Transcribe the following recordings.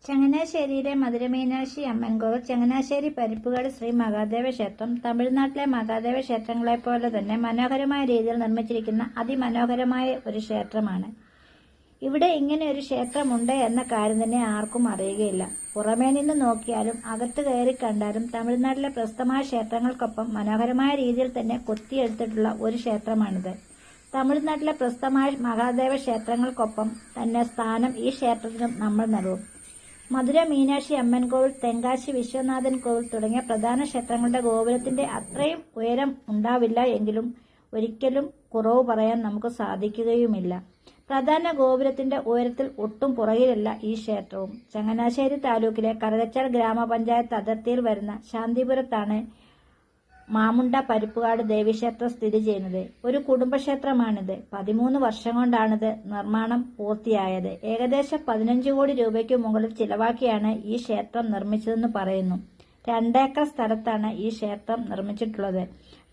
ചങ്ങനാശ്ശേരിയിലെ മധുരമീനാക്ഷി അമ്മൻ കോവിൽ, ചങ്ങനാശ്ശേരി പരിപ്പുകാട് ശ്രീ മഹാദേവ ക്ഷേത്രം തമിഴ്നാട്ടിലെ മഹാദേവ ക്ഷേത്രങ്ങളെപ്പോലെ തന്നെ മനോഹരമായ രീതിയിൽ നിർമ്മിച്ചിരിക്കുന്ന അതിമനോഹരമായ ഒരു ക്ഷേത്രമാണ്. ഇവിടെ ഇങ്ങനെ ഒരു ക്ഷേത്രമുണ്ട് എന്ന കാര്യം തന്നെ ആർക്കും അറിയുകയില്ല. പുറമേ നിന്ന് നോക്കിയാലും അകത്ത് കയറി കണ്ടാലും തമിഴ്നാട്ടിലെ പ്രശസ്തമായ ക്ഷേത്രങ്ങൾക്കൊപ്പം മനോഹരമായ രീതിയിൽ തന്നെ കൊത്തിയെടുത്തിട്ടുള്ള ഒരു ക്ഷേത്രമാണിത്. തമിഴ്നാട്ടിലെ പ്രശസ്തമായ മഹാദേവ ക്ഷേത്രങ്ങൾക്കൊപ്പം തന്നെ സ്ഥാനം ഈ ക്ഷേത്രത്തിനും നമ്മൾ നൽകും. മധുര മീനാക്ഷി അമ്മൻ കോവിൽ, തെങ്കാശി വിശ്വനാഥൻ കോവിൽ തുടങ്ങിയ പ്രധാന ക്ഷേത്രങ്ങളുടെ ഗോപുരത്തിന്റെ അത്രയും ഉയരം ഉണ്ടാവില്ല എങ്കിലും ഒരിക്കലും കുറവ് പറയാൻ നമുക്ക് സാധിക്കുകയുമില്ല. പ്രധാന ഗോപുരത്തിന്റെ ഉയരത്തിൽ ഒട്ടും പുറകിലല്ല ഈ ക്ഷേത്രവും. ചങ്ങനാശ്ശേരി താലൂക്കിലെ കറുകച്ചാൽ ഗ്രാമപഞ്ചായത്ത് അതിർത്തിയിൽ വരുന്ന ശാന്തിപുരത്താണ് മാമുണ്ട പരിപ്പുകാട് ദേവീക്ഷേത്രം സ്ഥിതി ചെയ്യുന്നത്. ഒരു കുടുംബക്ഷേത്രമാണിത്. 13 വർഷം കൊണ്ടാണിത് നിർമ്മാണം പൂർത്തിയായത്. ഏകദേശം 15 കോടി രൂപയ്ക്ക് മുകളിൽ ചിലവാക്കിയാണ് ഈ ക്ഷേത്രം നിർമ്മിച്ചതെന്ന് പറയുന്നു. 2 ഏക്കർ സ്ഥലത്താണ് ഈ ക്ഷേത്രം നിർമ്മിച്ചിട്ടുള്ളത്.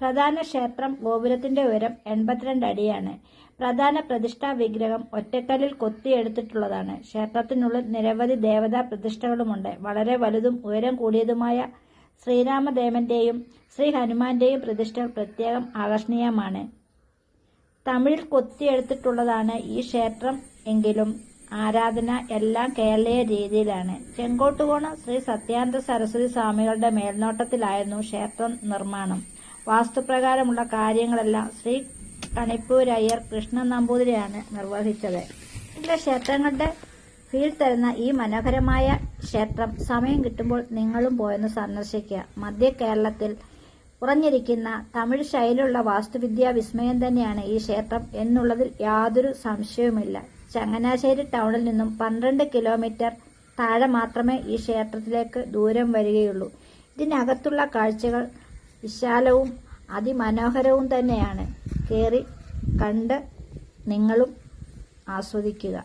പ്രധാന ക്ഷേത്രം ഗോപുരത്തിന്റെ ഉയരം 82 അടിയാണ്. പ്രധാന പ്രതിഷ്ഠാ വിഗ്രഹം ഒറ്റക്കല്ലിൽ കൊത്തിയെടുത്തിട്ടുള്ളതാണ്. ക്ഷേത്രത്തിനുള്ളിൽ നിരവധി ദേവതാ പ്രതിഷ്ഠകളുമുണ്ട്. വളരെ വലുതും ഉയരം കൂടിയതുമായ ശ്രീരാമദേവന്റെയും ശ്രീ ഹനുമാന്റെയും പ്രതിഷ്ഠകൾ പ്രത്യേകം ആകർഷണീയമാണ്. തമിഴിൽ കൊത്തിയെടുത്തിട്ടുള്ളതാണ് ഈ ക്ഷേത്രം എങ്കിലും ആരാധന എല്ലാം കേരളീയ രീതിയിലാണ്. ചെങ്കോട്ടുകോണം ശ്രീ സത്യാനന്ദ സരസ്വതി സ്വാമികളുടെ മേൽനോട്ടത്തിലായിരുന്നു ക്ഷേത്ര നിർമ്മാണം. വാസ്തുപ്രകാരമുള്ള കാര്യങ്ങളെല്ലാം ശ്രീ കണിപ്പൂരയ്യർ കൃഷ്ണൻ നമ്പൂതിരിയാണ് നിർവഹിച്ചത്. ഇതിലെ ക്ഷേത്രങ്ങളുടെ ഫീൽ തരുന്ന ഈ മനോഹരമായ ക്ഷേത്രം സമയം കിട്ടുമ്പോൾ നിങ്ങളും പോയെന്ന് സന്ദർശിക്കുക. മധ്യ കേരളത്തിൽ ഉറഞ്ഞിരിക്കുന്ന തമിഴ് ശൈലിയുള്ള വാസ്തുവിദ്യാ വിസ്മയം തന്നെയാണ് ഈ ക്ഷേത്രം എന്നുള്ളതിൽ യാതൊരു സംശയവുമില്ല. ചങ്ങനാശ്ശേരി ടൗണിൽ നിന്നും 12 കിലോമീറ്റർ താഴെ മാത്രമേ ഈ ക്ഷേത്രത്തിലേക്ക് ദൂരം വരികയുള്ളൂ. ഇതിനകത്തുള്ള കാഴ്ചകൾ വിശാലവും അതിമനോഹരവും തന്നെയാണ്. കയറി കണ്ട് നിങ്ങളും ആസ്വദിക്കുക.